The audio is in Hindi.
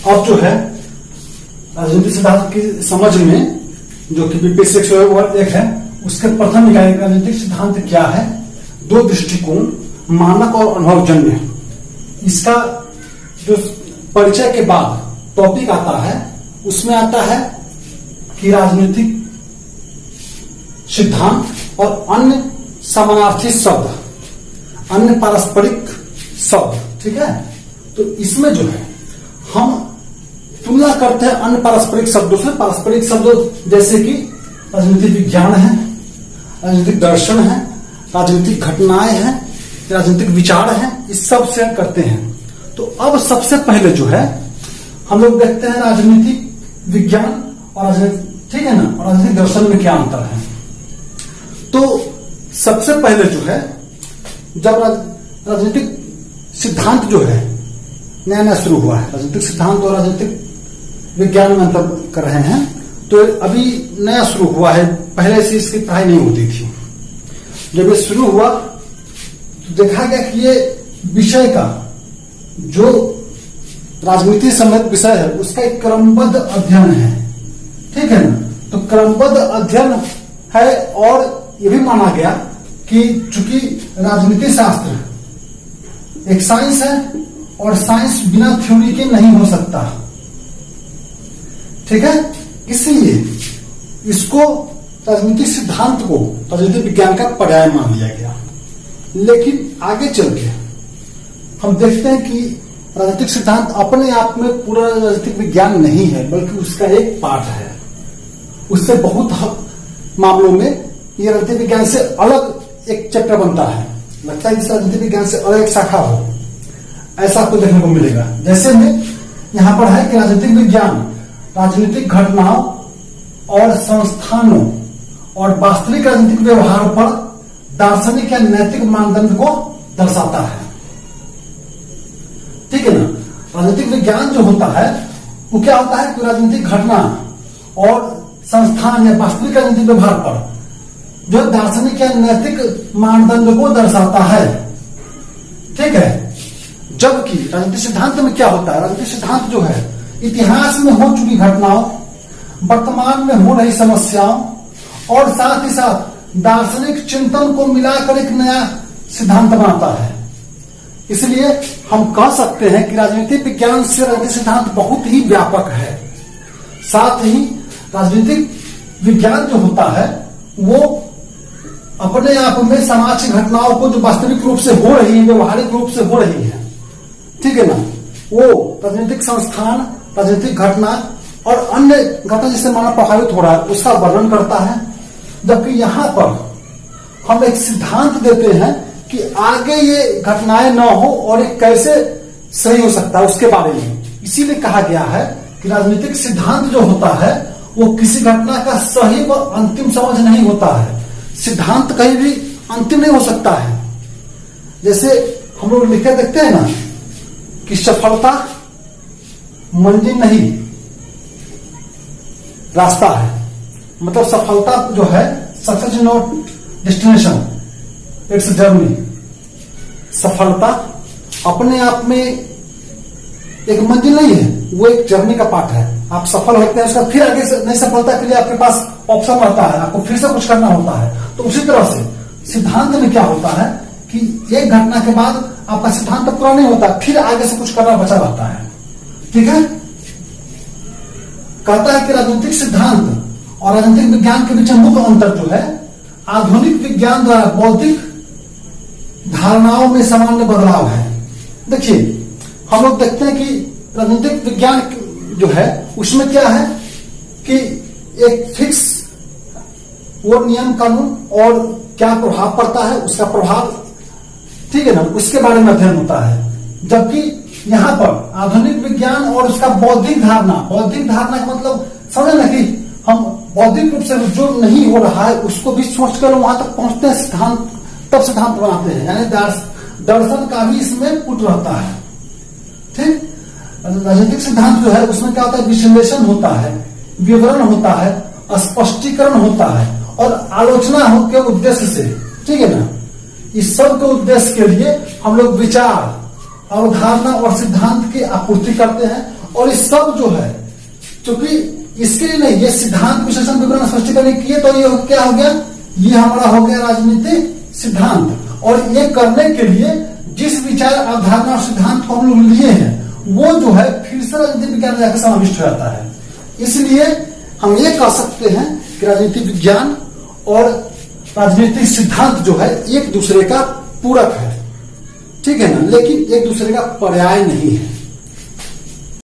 अब जो है राजनीतिक सिद्धांत की समझ में जो कि बीपीएससी 101 है, उसके प्रथम इकाई राजनीतिक सिद्धांत क्या है, दो दृष्टिकोण, मानक और अनुभवजन्य। इसका जो परिचय के बाद टॉपिक आता है, उसमें आता है कि राजनीतिक सिद्धांत और अन्य समानार्थी शब्द, अन्य पारस्परिक शब्द, ठीक है। तो इसमें जो है हम तुलना करते हैं अन्य पारस्परिक शब्दों से। पारस्परिक शब्द जैसे कि राजनीतिक विज्ञान है, राजनीतिक दर्शन है, राजनीतिक घटनाएं हैं, राजनीतिक विचार है, इस सब से करते हैं। तो अब सबसे पहले जो है हम लोग देखते हैं राजनीतिक विज्ञान और राजनीतिक, ठीक है ना, और राजनीतिक दर्शन में क्या अंतर है। तो सबसे पहले जो है जब राजनीतिक सिद्धांत जो है नया नया शुरू हुआ है, राजनीतिक सिद्धांत और राजनीतिक विज्ञान में अंतर कर रहे हैं, तो अभी नया शुरू हुआ है, पहले से इसकी पढ़ाई नहीं होती थी। जब ये शुरू हुआ तो देखा गया कि ये विषय का जो राजनीति संबंधित विषय है उसका एक क्रमबद्ध अध्ययन है, ठीक है ना। तो क्रमबद्ध अध्ययन है और ये भी माना गया कि चूंकि राजनीति शास्त्र एक साइंस है और साइंस बिना थ्योरी के नहीं हो सकता, ठीक है। इसलिए इसको राजनीतिक सिद्धांत को राजनीतिक विज्ञान का पर्याय मान लिया गया। लेकिन आगे चल के हम देखते हैं कि राजनीतिक सिद्धांत अपने आप में पूरा राजनीतिक विज्ञान नहीं है, बल्कि उसका एक पार्ट है। उससे बहुत मामलों में ये राजनीतिक विज्ञान से अलग एक चैप्टर बनता है। लगता है कि राजनीतिक विज्ञान से अलग एक शाखा हो, ऐसा आपको देखने को मिलेगा। जैसे में यहां पर है कि राजनीतिक विज्ञान राजनीतिक घटनाओं और संस्थानों और वास्तविक राजनीतिक व्यवहार पर दार्शनिक या नैतिक मानदंड को दर्शाता है, ठीक है ना। राजनीतिक विज्ञान जो होता है वो क्या होता है कि राजनीतिक घटना और संस्थान या वास्तविक राजनीतिक व्यवहार पर जो दार्शनिक या नैतिक मानदंड को दर्शाता है, ठीक है। जबकि राजनीतिक सिद्धांत में क्या होता है, राजनीतिक सिद्धांत जो है इतिहास में हो चुकी घटनाओं, वर्तमान में हो रही समस्याओं और साथ ही साथ दार्शनिक चिंतन को मिलाकर एक नया सिद्धांत बनाता है। इसलिए हम कह सकते हैं कि राजनीतिक विज्ञान से राजनीतिक सिद्धांत बहुत ही व्यापक है। साथ ही राजनीतिक विज्ञान जो होता है वो अपने आप में समाज की घटनाओं को जो वास्तविक रूप से हो रही है, व्यवहारिक रूप से हो रही है, ठीक है ना, वो राजनीतिक संस्थान, राजनीतिक घटना और अन्य घटना जिससे मानव प्रभावित हो रहा है उसका वर्णन करता है। जबकि यहां पर हम एक सिद्धांत देते हैं कि आगे ये घटनाएं न हो और ये कैसे सही हो सकता है उसके बारे में। इसीलिए कहा गया है कि राजनीतिक सिद्धांत जो होता है वो किसी घटना का सही व अंतिम समझ नहीं होता है। सिद्धांत कहीं भी अंतिम नहीं हो सकता है। जैसे हम लोग लिखे देखते हैं ना कि सफलता मंजिल नहीं रास्ता है, मतलब सफलता जो है success is not destination, it's journey. सफलता अपने आप में एक मंजिल नहीं है, वो एक जर्नी का पार्ट है। आप सफल होते हैं, उसका फिर आगे से नई सफलता के लिए आपके पास ऑप्शन रहता है, आपको फिर से कुछ करना होता है। तो उसी तरह से सिद्धांत में क्या होता है कि एक घटना के बाद आपका सिद्धांत तो पूरा नहीं होता, फिर आगे से कुछ करना बचा रहता है, ठीक है। कहता है कि राजनीतिक सिद्धांत और राजनीतिक विज्ञान के बीच मुख्य अंतर जो है आधुनिक विज्ञान द्वारा बौद्धिक धारणाओं में सामान्य बदलाव है। देखिए हम लोग देखते हैं कि राजनीतिक विज्ञान जो है उसमें क्या है कि एक फिक्स वो नियम कानून और क्या प्रभाव पड़ता है, उसका प्रभाव, ठीक है ना, उसके बारे में अध्ययन होता है। जबकि यहाँ पर आधुनिक विज्ञान और उसका बौद्धिक धारणा का मतलब समझे ना कि हम बौद्धिक रूप से जो नहीं हो रहा है उसको भी सोचकर वहां तक पहुंचते हैं, सिद्धांत तब सिद्धांत बनाते हैं। यानी दर्शन का भी इसमें पुट रहता है, ठीक। राजनीतिक सिद्धांत जो है उसमें क्या होता है, विश्लेषण होता है, विवरण होता है, स्पष्टीकरण होता है और आलोचना हो के उद्देश्य से, ठीक है ना। इस सब के उद्देश्य के लिए हम लोग विचार, अवधारणा और सिद्धांत की आपूर्ति करते हैं। और ये सब जो है, क्योंकि इसके लिए नहीं, ये सिद्धांत विश्लेषण विवरण स्पष्टीकरण किए तो ये क्या हो गया, ये हमारा हो गया राजनीतिक सिद्धांत। और ये करने के लिए जिस विचार अवधारणा और सिद्धांत को हम लोग लिए हैं वो जो है फिर से राजनीतिक विज्ञान में जाकर समाविष्ट हो जाता है। इसलिए हम ये कह सकते हैं कि राजनीतिक विज्ञान और राजनीतिक सिद्धांत जो है एक दूसरे का पूरक है, ठीक है ना, लेकिन एक दूसरे का पर्याय नहीं है।